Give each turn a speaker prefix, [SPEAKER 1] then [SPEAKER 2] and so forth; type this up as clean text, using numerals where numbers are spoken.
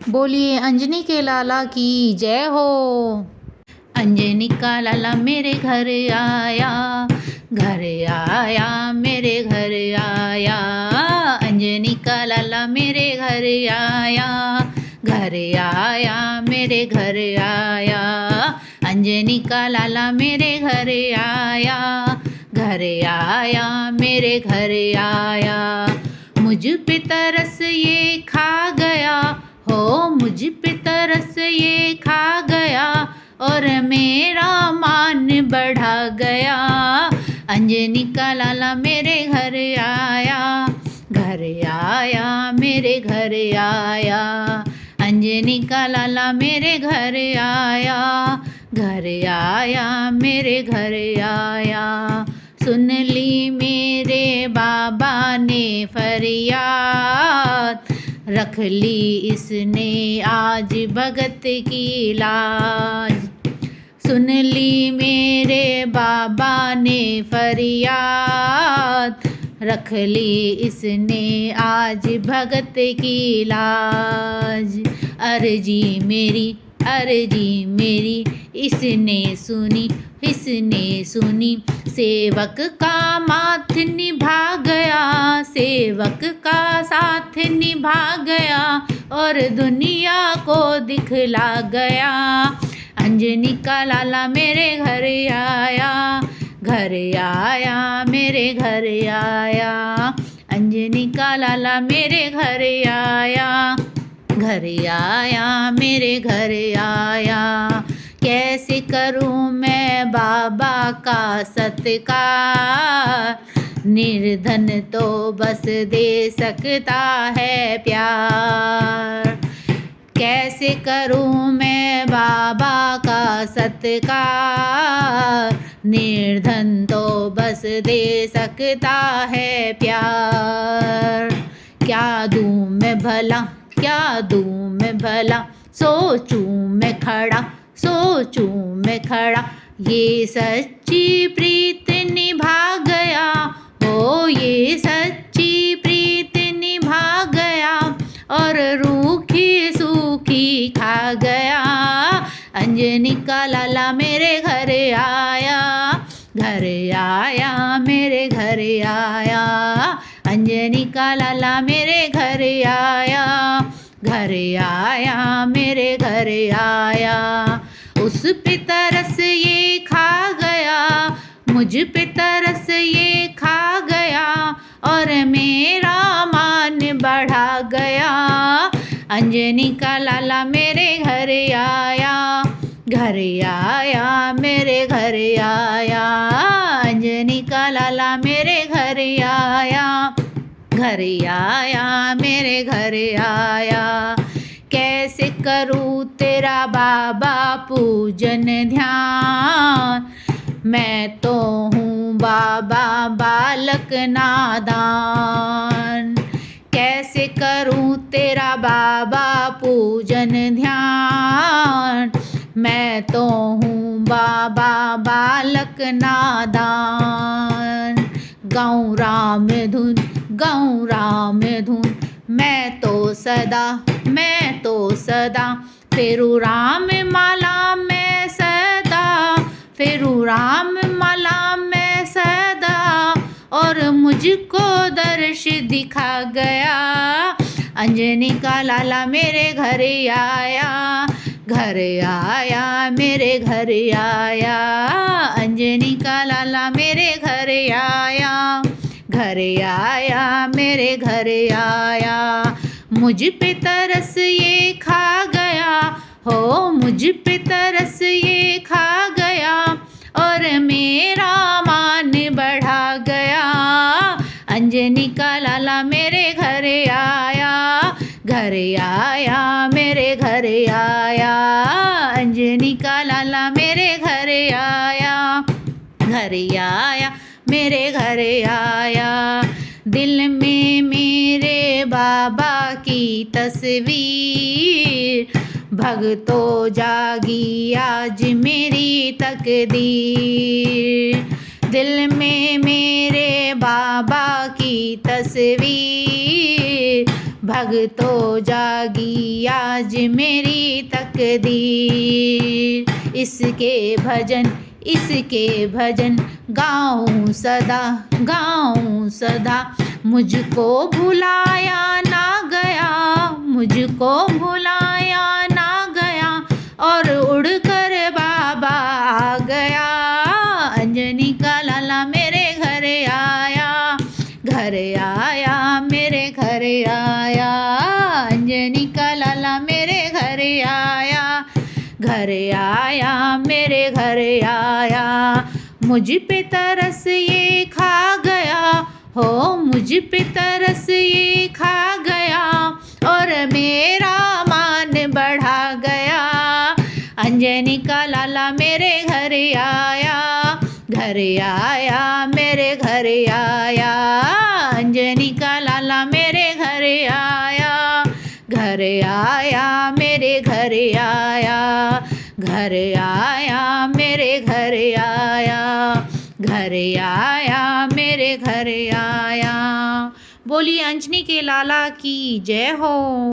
[SPEAKER 1] बोलिए अंजनी के लाला की जय हो। अंजनी का लाला मेरे घर आया, घर आया मेरे घर आया। अंजनी का लाला मेरे घर आया, घर आया मेरे घर आया। अंजनी का लाला मेरे घर आया, घर आया मेरे घर आया। मुझ पे तरस ये खा गया हो, मुझ पे तरस ये खा गया और मेरा मान बढ़ा गया। अंजनी का लाला मेरे घर आया, घर आया मेरे घर आया। अंजनी का लाला मेरे घर आया, घर आया मेरे घर आया। सुन ली मेरे बाबा ने फरियाद, रख ली इसने आज भगत की लाज। सुन ली मेरे बाबा ने फरियाद, रख ली इसने आज भगत की लाज। अर्जी मेरी, अर्जी मेरी इसने सुनी, इसने सुनी। सेवक का माथ निभा गया, सेवक का साथ निभा गया और दुनिया को दिखला गया। अंजनी का लाला मेरे घर आया, घर आया मेरे घर आया। अंजनी का लाला मेरे घर आया, घर आया मेरे घर आया। कैसे करूं मैं बाबा का सत्कार, निर्धन तो बस दे सकता है प्यार। कैसे करूं मैं बाबा का सत्कार, निर्धन तो बस दे सकता है प्यार। क्या दूं मैं भला, क्या दूं मैं भला, सोचूं मैं खड़ा, सोचूं मैं खड़ा। ये सच्ची प्रीत निभा गया हो, ये सच्ची प्रीत निभा गया और रूखी सूखी खा गया। अंजनी का लाला मेरे घर आया, घर आया मेरे घर आया। अंजनी का लाला मेरे घर आया, घर आया मेरे घर आया। उस पे तरस ये खा गया, मुझ पे तरस ये खा गया और मेरा मान बढ़ा गया। अंजनी का लाला मेरे घर आया, घर आया मेरे घर आया। अंजनी का लाला मेरे घर आया, घर आया मेरे घर आया। कैसे करूं तेरा बाबा पूजन ध्यान, मैं तो हूँ बाबा बालक नादान। कैसे करूं तेरा बाबा पूजन ध्यान, मैं तो हूँ बाबा बालक नादान। गाऊं राम धुन, गाऊं राम धुन, मैं तो सदा, मैं तो सदा फेरू राम माला मैं सदा, फेरू राम माला मैं सदा और मुझको दर्श दिखा गया। अंजनी का लाला मेरे घर आया, घर आया मेरे घर आया। अंजनी का लाला मेरे घर आया, घर आया मेरे घर आया। मुझ पे तरस ये खा गया हो, मुझ पे तरस ये खा गया और मेरा मान बढ़ा गया। अंजनी का लाला मेरे घर आया, घर आया मेरे घर आया। अंजनी का लाला मेरे घर आया, घर आया मेरे घर आया। दिल में मेरे बाबा की तस्वीर, भगतों जागी आज मेरी तकदीर। दिल में मेरे बाबा की तस्वीर, भगतों जागी आज मेरी तकदीर। इसके भजन गाऊं सदा। मुझको भुलाया ना गया, मुझको भुलाया ना गया, और उड़कर बाबा आ गया। अंजनी का लाला मेरे घर आया, घर आया मेरे घर आया। अंजनी का लाला मेरे घर आया, घर आया मेरे घर आया। मुझ पे तरस ये खा गया हो, मुझ पे तरस ये खा गया, और मेरा मान बढ़ा गया। अंजनी का लाला मेरे घर आया, घर आया मेरे घर आया। अंजनी का लाला मेरे घर आया, घर आया मेरे घर आया, घर आया मेरे घर आया, घर आया मेरे घर आया। बोलिए अंजनी के लाला की जय हो।